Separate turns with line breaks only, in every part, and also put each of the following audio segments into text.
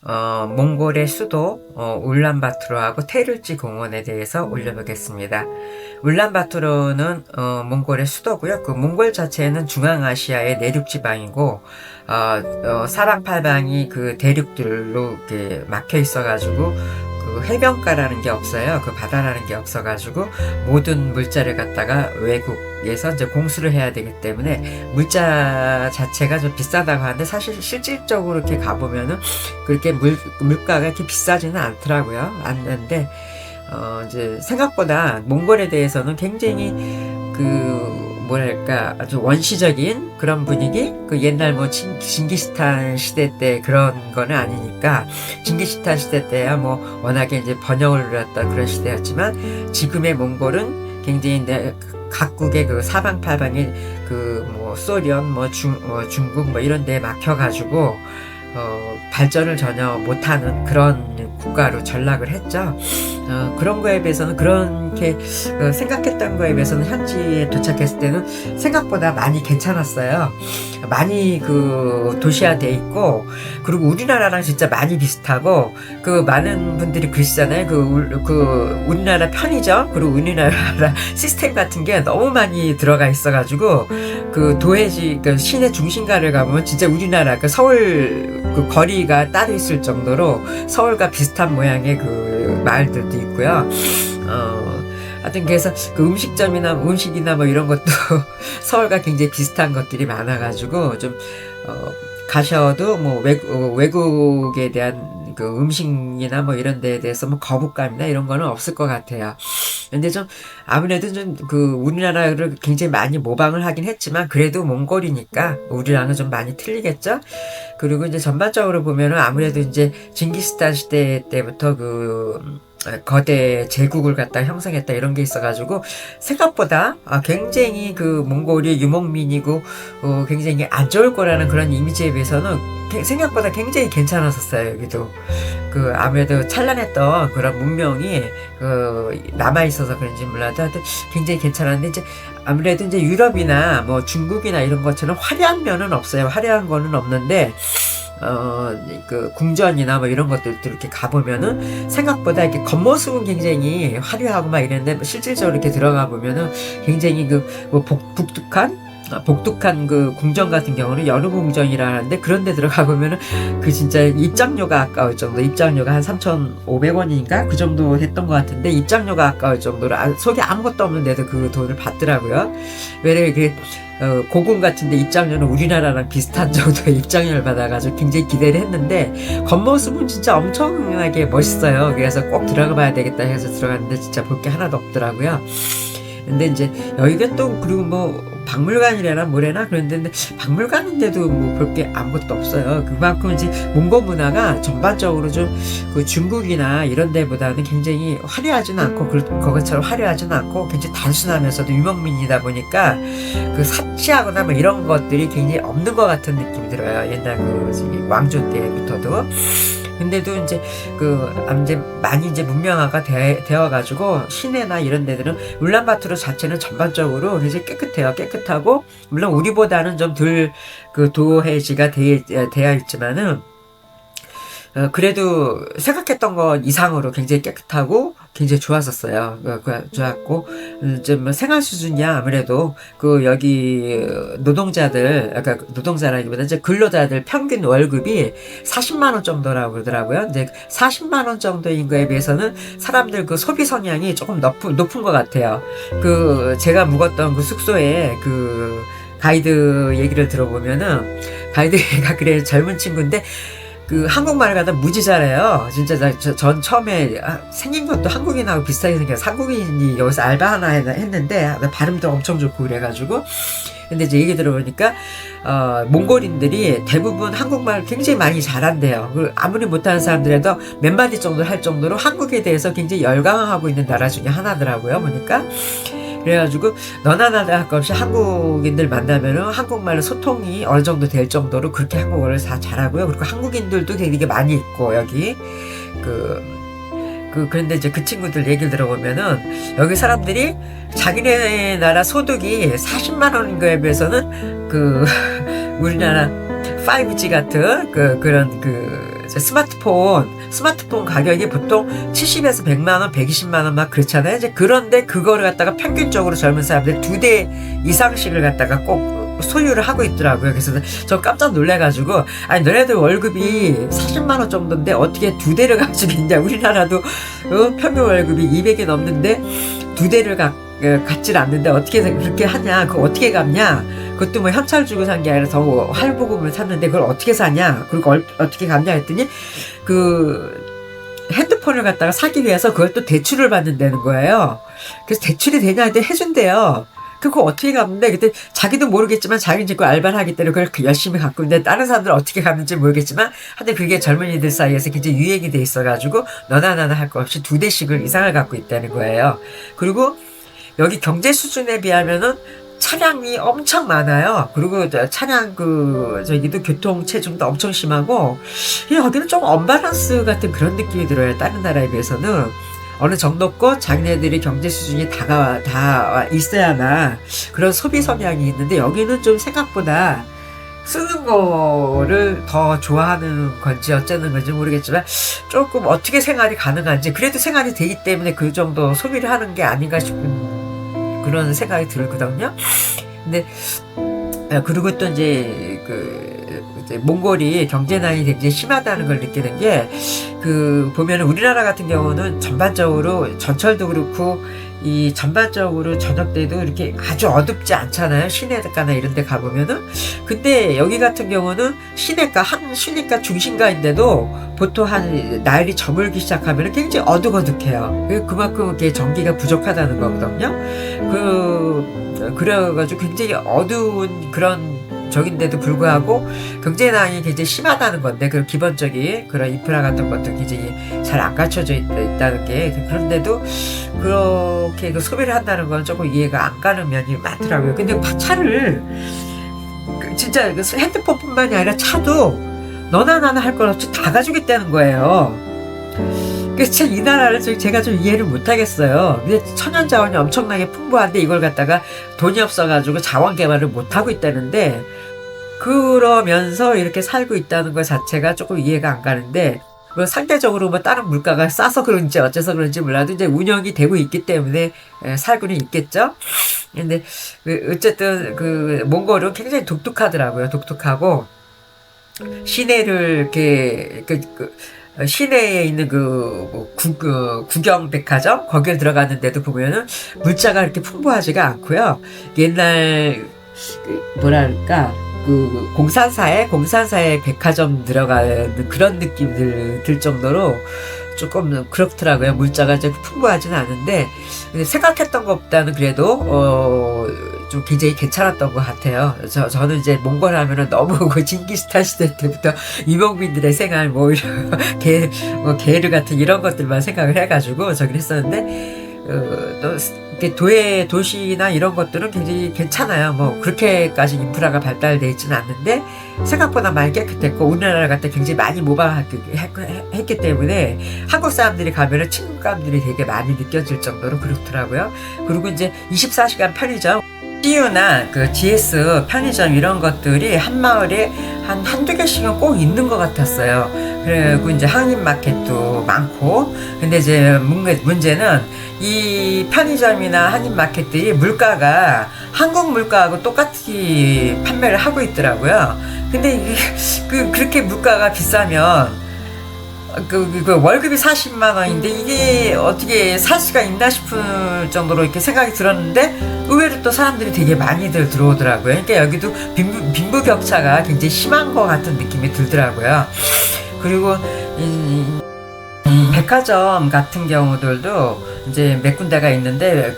몽골의 수도 울란바토르하고 테르지 공원에 대해서 올려보겠습니다. 울란바토르는 몽골의 수도고요. 그 몽골 자체는 중앙아시아의 내륙 지방이고 사방팔방이 그 대륙들로 이렇게 막혀 있어가지고 그 해변가라는 게 없어요. 그 바다라는 게 없어가지고 모든 물자를 갖다가 외국에서 이제 공수를 해야 되기 때문에 물자 자체가 좀 비싸다고 하는데 사실 실질적으로 이렇게 가보면은 그렇게 물가가 이렇게 비싸지는 않더라고요. 않는데 이제 생각보다 몽골에 대해서는 굉장히 그 뭐랄까 아주 원시적인 그런 분위기, 그 옛날 뭐 징기스탄 시대 때 그런 거는 아니니까. 징기스탄 시대 때야 뭐 워낙에 이제 번영을 누렸던 그런 시대였지만 지금의 몽골은 굉장히 각국의 그 사방팔방에 그 뭐 소련 뭐 중국 뭐 이런 데에 막혀가지고 발전을 전혀 못하는 그런 국가로 전락을 했죠. 그런 거에 비해서는 그렇게 생각했던 거에 비해서는 현지에 도착했을 때는 생각보다 많이 괜찮았어요. 많이 그 도시화돼 있고, 그리고 우리나라랑 진짜 많이 비슷하고, 그 많은 분들이 그러시잖아요. 그 우리나라 편의점 그리고 우리나라 시스템 같은 게 너무 많이 들어가 있어가지고 그 도해지 그 시내 중심가를 가보면 진짜 우리나라 그 서울 그 거리가 따로 있을 정도로 서울과 비슷한 모양의 그 마을들도 있고요. 하여튼 그래서 그 음식이나 뭐 이런 것도 서울과 굉장히 비슷한 것들이 많아가지고 좀 가셔도 뭐 외국에 대한 그 음식이나 뭐 이런 데에 대해서 뭐 거부감이나 이런 거는 없을 것 같아요. 근데 좀 아무래도 좀 그 우리나라를 굉장히 많이 모방을 하긴 했지만 그래도 몽골이니까 우리랑은 좀 많이 틀리겠죠. 그리고 이제 전반적으로 보면은 아무래도 이제 징기스탄 시대 때부터 그 거대 제국을 갖다 형성했다 이런 게 있어가지고 생각보다 굉장히 그 몽골이 유목민이고 굉장히 안 좋을 거라는 그런 이미지에 비해서는 생각보다 굉장히 괜찮았었어요. 여기도 그 아무래도 찬란했던 그런 문명이 남아 있어서 그런지 몰라도 하여튼 굉장히 괜찮았는데 이제 아무래도 이제 유럽이나 뭐 중국이나 이런 것처럼 화려한 면은 없어요. 화려한 거는 없는데 그 궁전이나 뭐 이런 것들도 이렇게 가보면은 생각보다 이렇게 겉모습은 굉장히 화려하고 막 이랬는데 실질적으로 이렇게 들어가 보면은 굉장히 뭐 복독한 그 궁전 같은 경우는 여름 궁전이라는데 그런 데 들어가 보면은 그 진짜 입장료가 아까울 정도, 입장료가 한 3,500원인가 그 정도 했던 것 같은데 입장료가 아까울 정도로 속에 아무것도 없는데도 그 돈을 받더라고요. 왜냐면 그 고궁 같은데 입장료는 우리나라랑 비슷한 정도의 입장료를 받아가지고 굉장히 기대를 했는데 겉모습은 진짜 엄청나게 멋있어요. 그래서 꼭 들어가 봐야 되겠다 해서 들어갔는데 진짜 볼 게 하나도 없더라고요. 근데 이제 여기가 또 그리고 뭐 박물관이래나 뭐래나 그런데 박물관인데도 뭐 볼 게 아무것도 없어요. 그만큼 이제 몽골 문화가 전반적으로 좀 그 중국이나 이런 데보다는 굉장히 화려하지는 않고 거기처럼 화려하지는 않고 굉장히 단순하면서도 유목민이다 보니까 그 사치하거나 뭐 이런 것들이 굉장히 없는 것 같은 느낌이 들어요. 옛날 그 왕조 때부터도. 근데도 이제 이제 많이 이제 문명화가 되어가지고 시내나 이런 데들은 울란바토르 자체는 전반적으로 굉장히 깨끗해요. 깨끗하고 물론 우리보다는 좀 덜 그 도해지가 되어 있지만은 그래도 생각했던 것 이상으로 굉장히 깨끗하고 굉장히 좋았었어요. 좋았고, 이제 뭐 생활 수준이야 아무래도 여기 노동자라기보다 이제 근로자들 평균 월급이 40만원 정도라고 그러더라고요. 이제 40만원 정도인 거에 비해서는 사람들 그 소비 성향이 조금 높은 것 같아요. 제가 묵었던 그 숙소에 가이드 얘기를 들어보면은, 가이드가 그래 젊은 친구인데, 한국말을 갖다 무지 잘해요. 진짜 전 처음에 생긴 것도 한국인하고 비슷하게 생겨서 한국인이 여기서 알바 하나 했는데 발음도 엄청 좋고 그래가지고 근데 이제 얘기 들어보니까 몽골인들이 대부분 한국말 굉장히 많이 잘한대요. 아무리 못하는 사람들에도 몇 마디 정도 할 정도로 한국에 대해서 굉장히 열광하고 있는 나라 중에 하나더라고요. 보니까 그래가지고 너나 나나 할 것 없이 한국인들 만나면은 한국말로 소통이 어느 정도 될 정도로 그렇게 한국어를 다 잘하고요. 그리고 한국인들도 되게 많이 있고 여기 그런데 이제 그 친구들 얘기를 들어보면은 여기 사람들이 자기네 나라 소득이 40만 원인 거에 비해서는 우리나라 5G 같은 그런 이제 스마트폰 가격이 보통 70에서 100만 원, 120만 원 막 그렇잖아요. 이제 그런데 그거를 갖다가 평균적으로 젊은 사람들 2대 이상씩을 갖다가 꼭 소유를 하고 있더라고요. 그래서 저 깜짝 놀래가지고, 아니 너네들 월급이 40만 원 정도인데 어떻게 2대를 가지고 있냐. 우리나라도 평균 월급이 200이 넘는데 2대를 갖질 않는데 어떻게 그렇게 하냐. 그거 어떻게 갚냐. 그것도 뭐 현찰 주고 산 게 아니라 더 할부금을 샀는데 그걸 어떻게 사냐. 그리고 어떻게 갚냐 했더니 그 핸드폰을 갖다가 사기 위해서 그걸 또 대출을 받는다는 거예요. 그래서 대출이 되냐 했더니 해준대요. 그거 어떻게 갚는데? 그때 자기도 모르겠지만 자기는 지금 알바를 하기 때문에 그걸 열심히 갖고 있는데 다른 사람들은 어떻게 갚는지 모르겠지만 하여튼 그게 젊은이들 사이에서 굉장히 유행이 돼 있어가지고 너나 나나 할 거 없이 2대씩을 이상을 갖고 있다는 거예요. 그리고 여기 경제 수준에 비하면은 차량이 엄청 많아요. 그리고 차량 저기도 교통 체증도 엄청 심하고 여기는 좀 언밸런스 같은 그런 느낌이 들어요. 다른 나라에 비해서는 어느 정도껏 자기네들이 경제 수준이 다 있어야만 그런 소비 성향이 있는데 여기는 좀 생각보다 쓰는 거를 더 좋아하는 건지 어쩌는 건지 모르겠지만 조금 어떻게 생활이 가능한지 그래도 생활이 되기 때문에 그 정도 소비를 하는 게 아닌가 싶은 그런 생각이 들거든요. 근데 그리고 또 이제 이제 몽골이 경제난이 굉장히 심하다는 걸 느끼는 게 보면은 우리나라 같은 경우는 전반적으로 전철도 그렇고 이 전반적으로 저녁 때도 이렇게 아주 어둡지 않잖아요. 시내가나 이런 데 가보면은. 근데 여기 같은 경우는 시내가 중심가인데도 보통 한 날이 저물기 시작하면 굉장히 어둑어둑해요. 그만큼 이렇게 전기가 부족하다는 거거든요. 그래가지고 굉장히 어두운 그런 적인데도 불구하고 경제난이 굉장히 심하다는 건데 그 기본적인 그런 인프라 같은 것도 굉장히 잘 안 갖춰져 있다는 게 그런데도 그렇게 소비를 한다는 건 조금 이해가 안 가는 면이 많더라고요. 근데 차를 진짜 핸드폰뿐만이 아니라 차도 너나 나나 할 것 없이 다 가지고 있다는 거예요. 그래서 이 나라를 제가 좀 이해를 못 하겠어요. 근데 천연 자원이 엄청나게 풍부한데 이걸 갖다가 돈이 없어가지고 자원 개발을 못 하고 있다는데 그러면서 이렇게 살고 있다는 것 자체가 조금 이해가 안 가는데 뭐 상대적으로 뭐 다른 물가가 싸서 그런지 어째서 그런지 몰라도 이제 운영이 되고 있기 때문에 살고는 있겠죠. 근데 어쨌든 몽골은 굉장히 독특하더라고요. 독특하고 시내를 이렇게 시내에 있는 구경 백화점 거기에 들어갔는데도 보면은 물자가 이렇게 풍부하지가 않고요. 옛날 뭐랄까 공산사에 백화점 들어가는 그런 느낌들 들 정도로 조금 그렇더라고요. 물자가 이제 풍부하지는 않은데 생각했던 것보다는 그래도 좀 굉장히 괜찮았던 것 같아요. 저는 이제 몽골 하면은 너무 징기스탄 시대 때부터 이몽빈들의 생활 이런 게르 같은 이런 것들만 생각을 해가지고 저긴 했었는데 또 이렇게 도시나 이런 것들은 굉장히 괜찮아요. 뭐 그렇게까지 인프라가 발달되어 있지는 않는데 생각보다 많이 깨끗했고 우리나라 같은 굉장히 많이 모방했기 때문에 한국 사람들이 가면은 친근감들이 되게 많이 느껴질 정도로 그렇더라고요. 그리고 이제 24시간 편의점 CU나 DS 편의점 이런 것들이 한 마을에 한두 개씩은 꼭 있는 것 같았어요. 그리고 이제 한인마켓도 많고 근데 이제 문제는 이 편의점이나 한인마켓들이 물가가 한국 물가하고 똑같이 판매를 하고 있더라고요. 근데 그렇게 물가가 비싸면 월급이 40만 원인데 이게 어떻게 살 수가 있나 싶을 정도로 이렇게 생각이 들었는데 의외로 또 사람들이 되게 많이들 들어오더라고요. 그러니까 여기도 빈부격차가 굉장히 심한 것 같은 느낌이 들더라고요. 그리고 백화점 같은 경우들도 이제 몇 군데가 있는데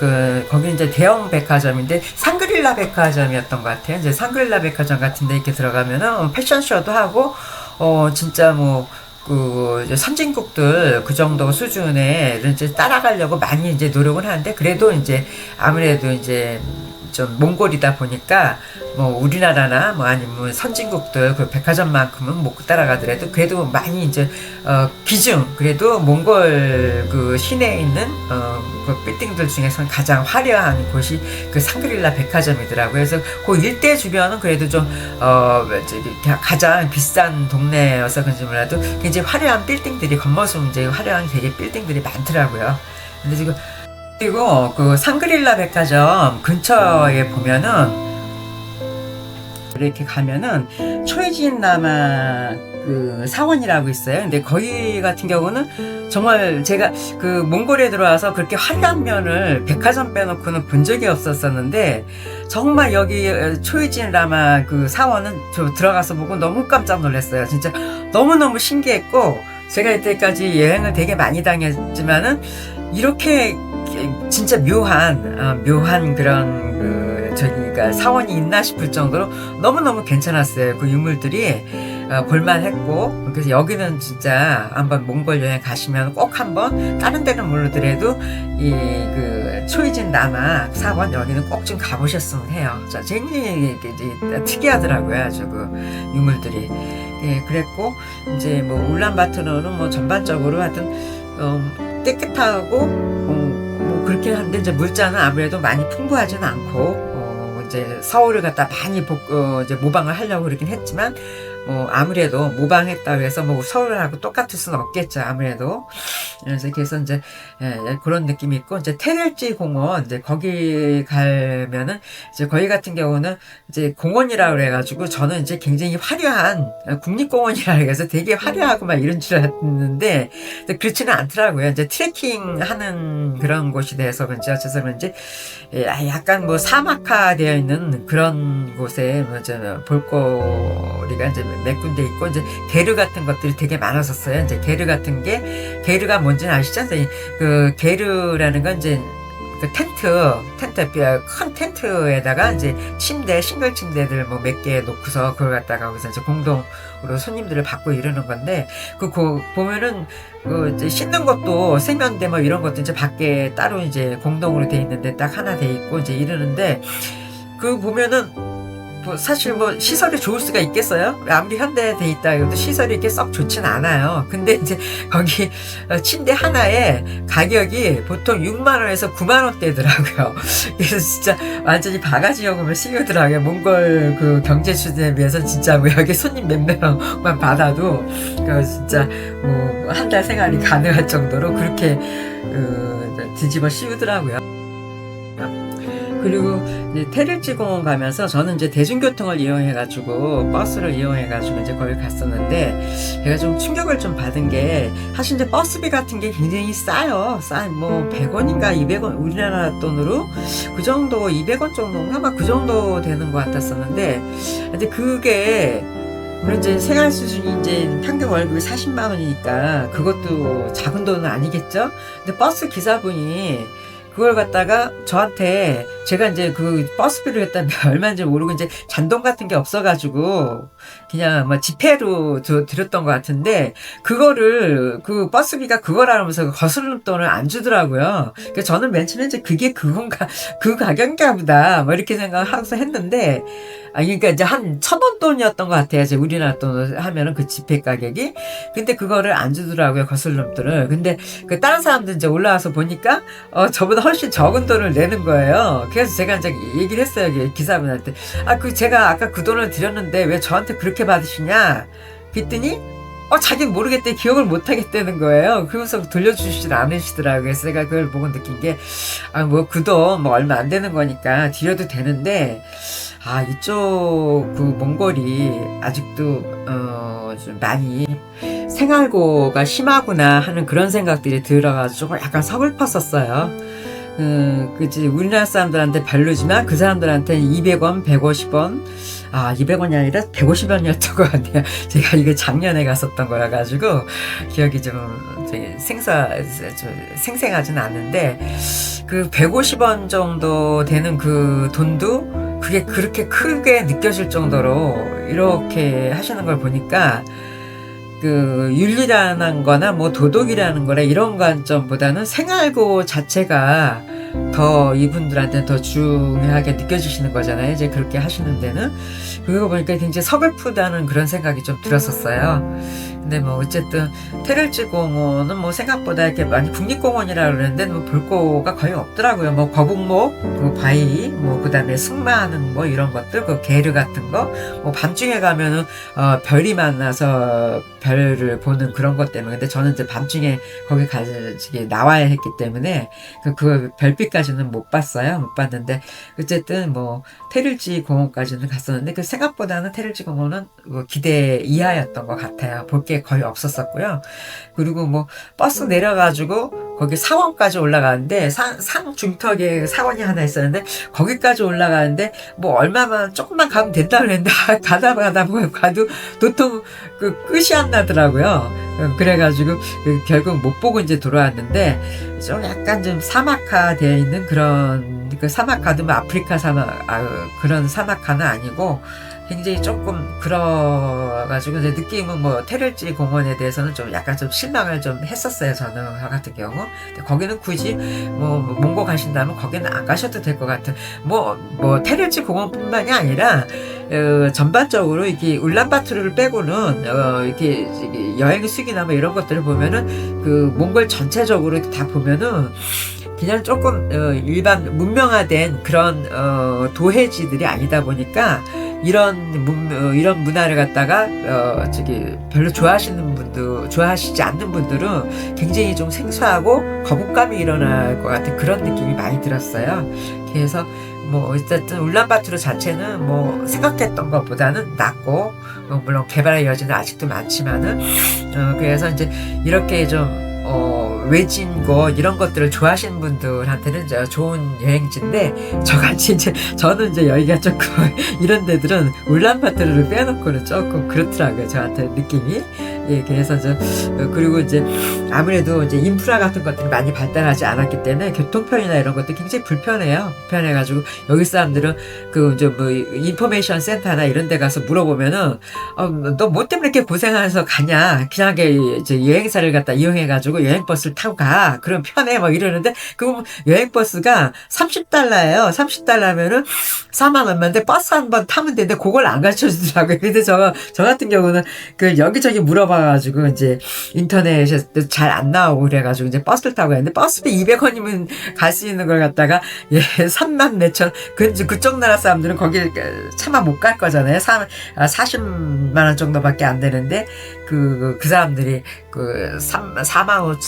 거기 이제 대형 백화점인데 상그릴라 백화점이었던 것 같아요. 이제 상그릴라 백화점 같은데 이렇게 들어가면은 패션쇼도 하고 진짜 선진국들 그 정도 수준에 이제 따라가려고 많이 이제 노력을 하는데 그래도 이제 아무래도 이제 좀 몽골이다 보니까 뭐 우리나라나 뭐 아니면 선진국들 그 백화점만큼은 못 따라가더라도 그래도 많이 이제 비중 그래도 몽골 그 시내에 있는 그 빌딩들 중에서는 가장 화려한 곳이 그 상그릴라 백화점이더라고요. 그래서 그 일대 주변은 그래도 좀 가장 비싼 동네여서 그런지 몰라도 굉장히 화려한 빌딩들이 겉모습 이제 화려한 되게 빌딩들이 많더라고요. 근데 지금 그리고 그 상그릴라 백화점 근처에 보면은 이렇게 가면은 초이진 라마 그 사원이라고 있어요. 근데 거기 같은 경우는 정말 제가 그 몽골에 들어와서 그렇게 화려한 면을 백화점 빼놓고는 본 적이 없었었는데 정말 여기 초이진 라마 그 사원은 저 들어가서 보고 너무 깜짝 놀랐어요. 진짜 너무너무 신기했고 제가 이때까지 여행을 되게 많이 다녔지만은 이렇게 진짜 묘한 그런 저기가 사원이 있나 싶을 정도로 너무너무 괜찮았어요. 그 유물들이 볼만했고 그래서 여기는 진짜 한번 몽골 여행 가시면 꼭 한번 다른 데는 모르더라도 이 그 초이진 라마 사원 여기는 꼭 좀 가보셨으면 해요. 굉장히 특이하더라고요. 아주 그 유물들이. 예, 그랬고 이제 뭐 울란바토르는 뭐 전반적으로 하여튼 깨끗하고 뭐 그렇게 한데 이제 물자는 아무래도 많이 풍부하지는 않고 이제 서울을 갖다 많이 이제 모방을 하려고 그러긴 했지만 뭐 아무래도 모방했다고 해서 뭐 서울하고 똑같을 수는 없겠죠. 아무래도 그래서 이제 그런 느낌이 있고 이제 테렐지 공원 이제 거기 가면은 이제 거기 같은 경우는 이제 공원이라 그래가지고 저는 이제 굉장히 화려한 국립공원이라 그래서 되게 화려하고 막 이런 줄 알았는데 그렇지는 않더라고요. 이제 트레킹 하는 그런 곳이 돼서 그런지 어째서 그런지 약간 뭐 사막화되어 있는 그런 곳에 뭐 볼거리가 이제 몇 군데 있고 이제 게르 같은 것들이 되게 많았었어요. 이제 게르 같은 게 게르가 뭔지는 아시죠? 그 게르라는 건 이제 그 큰 텐트에다가 이제 싱글 침대들 뭐 몇 개 놓고서 그걸 갖다가 거기서 이제 공동으로 손님들을 받고 이러는 건데 보면은 그 이제 씻는 것도 세면대 뭐 이런 것도 이제 밖에 따로 이제 공동으로 돼 있는데 딱 하나 돼 있고 이제 이러는데 그 보면은 뭐 사실 뭐 시설이 좋을 수가 있겠어요? 아무리 현대돼 있다 해도 시설이 이렇게 썩 좋진 않아요. 근데 이제 거기 침대 하나에 가격이 보통 6만원에서 9만원대더라고요. 그래서 진짜 완전히 바가지 요금을 씌우더라고요. 몽골 그 경제 수준에 비해서 진짜 뭐 여기 손님 몇 명만 받아도 진짜 뭐 한 달 생활이 가능할 정도로 그렇게 뒤집어 씌우더라고요. 그리고 이제 테렐지 공원 가면서 저는 이제 대중교통을 이용해가지고 버스를 이용해가지고 이제 거기 갔었는데 제가 좀 충격을 좀 받은 게 사실 이제 버스비 같은 게 굉장히 싸요. 뭐 100원인가 200원 우리나라 돈으로 그 정도 200원 정도인가 막 그 정도 되는 것 같았었는데 근데 그게 물론 이제 생활 수준이 이제 평균 월급이 40만 원이니까 그것도 작은 돈은 아니겠죠? 근데 버스 기사분이 그걸 갖다가 저한테 제가 이제 그 버스비를 했다 얼마인지 모르고 이제 잔돈 같은 게 없어가지고 그냥 뭐 지폐로 드렸던 것 같은데 그거를 그 버스비가 그거라면서 거스름 돈을 안 주더라고요. 그러니까 저는 맨 처음에 이제 그게 그건가 그 가격인가 보다 뭐 이렇게 생각하고서 했는데 그러니까 이제 한 1,000원 돈이었던 것 같아요. 이제 우리나라 돈을 하면은 그 지폐 가격이. 근데 그거를 안 주더라고요. 거슬럼돈을. 근데 그 다른 사람들 이제 올라와서 보니까 저보다 훨씬 적은 돈을 내는 거예요. 그래서 제가 이제 얘기를 했어요. 기사분한테. 제가 아까 그 돈을 드렸는데 왜 저한테 그렇게 받으시냐? 그랬더니 자기는 모르겠대. 기억을 못 하겠다는 거예요. 그러면서 돌려주시질 않으시더라고요. 그래서 제가 그걸 보고 느낀 게, 뭐 그 돈 뭐 얼마 안 되는 거니까 드려도 되는데, 이쪽 그 몽골이 아직도 좀 많이 생활고가 심하구나 하는 그런 생각들이 들어가지고 약간 서글펐었어요. 그치 우리나라 사람들한테 별로지만 그 사람들한테는 200원, 150원 200원이 아니라 150원이었던 것 같아요. 제가 이거 작년에 갔었던 거라 가지고 기억이 좀 생생하진 않는데 그 150원 정도 되는 그 돈도 그게 그렇게 크게 느껴질 정도로 이렇게 하시는 걸 보니까 그 윤리라는 거나 뭐 도덕이라는 거나 이런 관점보다는 생활고 자체가 더 이분들한테 더 중요하게 느껴지시는 거잖아요. 이제 그렇게 하시는 데는. 그거 보니까 굉장히 서글프다는 그런 생각이 좀 들었었어요. 근데 뭐 어쨌든 테를지 공원은 뭐 생각보다 이렇게 많이 국립공원이라 그러는데 뭐 볼 거가 거의 없더라고요. 뭐 거북목, 그 바위, 뭐 그다음에 승마하는 뭐 이런 것들, 그 게르 같은 거, 뭐 밤중에 가면은 별이 만나서 별을 보는 그런 것 때문에. 근데 저는 이제 밤중에 거기 가지 나와야 했기 때문에 그 별빛까지는 못 봤어요. 못 봤는데 어쨌든 뭐 테를지 공원까지는 갔었는데 그 생각보다는 테를지 공원은 뭐 기대 이하였던 것 같아요. 볼 게 거의 없었었고요. 그리고 뭐 버스 내려가지고 거기 사원까지 올라가는데 산 중턱에 사원이 하나 있었는데 거기까지 올라가는데 뭐 얼마만 조금만 가면 된다 그랬는데 가다 가도 도통 그 끝이 안 나더라고요. 그래가지고 결국 못 보고 이제 돌아왔는데 좀 약간 좀 사막화 되어 있는 그런 그 사막화도 뭐 아프리카 사막 그런 사막화는 아니고 굉장히 조금 그래가지고 이제 느낌은 뭐 테를지 공원에 대해서는 좀 약간 좀 실망을 좀 했었어요. 저는 저 같은 경우. 근데 거기는 굳이 뭐 몽고 가신다면 거기는 안 가셔도 될 것 같은. 뭐 테를지 공원뿐만이 아니라 전반적으로 이렇게 울란바토르를 빼고는 이렇게 여행 수기나 뭐 이런 것들을 보면은 그 몽골 전체적으로 다 보면은 그냥 조금 일반 문명화된 그런 도해지들이 아니다 보니까 이런 문화를 갖다가 별로 좋아하시지 않는 분들은 굉장히 좀 생소하고 거부감이 일어날 것 같은 그런 느낌이 많이 들었어요. 그래서 뭐 어쨌든 울란바토르 자체는 뭐 생각했던 것보다는 낫고 물론 개발의 여지는 아직도 많지만은 그래서 이제 이렇게 좀 외진 곳 이런 것들을 좋아하시는 분들한테는 이제 좋은 여행지인데 저같이 이제 저는 이제 여기가 조금 이런 데들은 울란바토르를 빼놓고는 조금 그렇더라고요. 저한테 느낌이. 예, 그래서 그리고 이제 아무래도 이제 인프라 같은 것들이 많이 발달하지 않았기 때문에 교통편이나 이런 것도 굉장히 불편해요. 불편해가지고 여기 사람들은 그 이제 뭐 인포메이션 센터나 이런 데 가서 물어보면은 너 뭐 때문에 이렇게 고생해서 가냐? 그냥 이제 여행사를 갖다 이용해가지고 여행버스를 타고 가. 그럼 편해. 막 이러는데 그 여행버스가 $30예요. $30면은 4만 얼마인데 버스 한 번 타면 되는데 그걸 안 가르쳐 주더라고요. 근데 저 같은 경우는 그 여기저기 물어봐가지고 이제 인터넷에 잘 안 나오고 그래가지고 이제 버스를 타고 했는데 버스비 200원이면 갈 수 있는 걸 갖다가 3만 몇천 그쪽 나라 사람들은 거기 차마 못 갈 거잖아요. 40만 원 정도밖에 안 되는데 그 사람들이 그 4만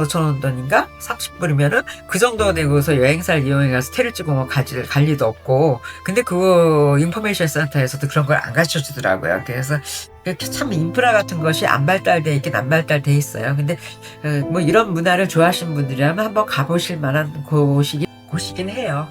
5천 원 돈인가 30불이면은 그 정도 내고서 여행사를 이용해 가서 테를지 공원 갈 리도 없고 근데 그거 인포메이션 센터에서도 그런 걸 안 가르쳐 주더라고요. 그래서 참 인프라 같은 것이 안 발달돼 있긴 안 발달돼 있어요. 근데 뭐 이런 문화를 좋아하시는 분들이라면 한번 가보실 만한 곳이긴 해요.